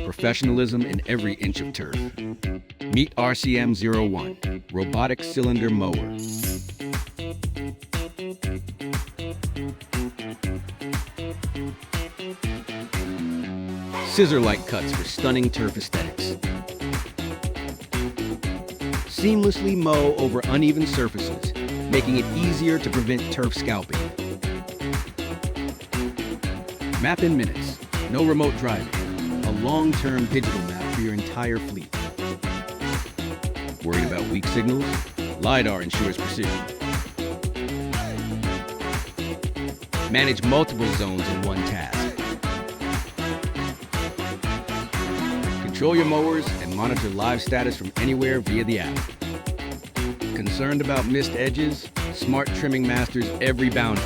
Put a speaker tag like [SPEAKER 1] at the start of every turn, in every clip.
[SPEAKER 1] Professionalism in every inch of turf. Meet RCM01, robotic cylinder mower. Scissor-like cuts for stunning turf aesthetics. Seamlessly mow over uneven surfaces, making it easier to prevent turf scalping. Map in minutes, no remote driving, a long-term digital map for your entire fleet. Worried about weak signals? LiDAR ensures precision. Manage multiple zones in one task. Control your mowers and monitor live status from anywhere via the app. Concerned about missed edges? Smart Trimming masters every boundary.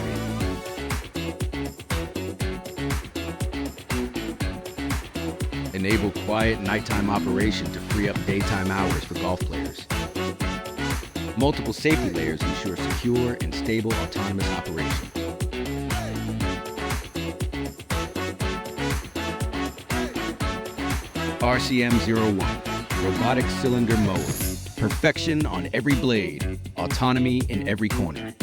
[SPEAKER 1] Enable quiet nighttime operation to free up daytime hours for golf players. Multiple safety layers ensure secure and stable autonomous operation. RCM01, robotic cylinder mower. Perfection on every blade, autonomy in every corner.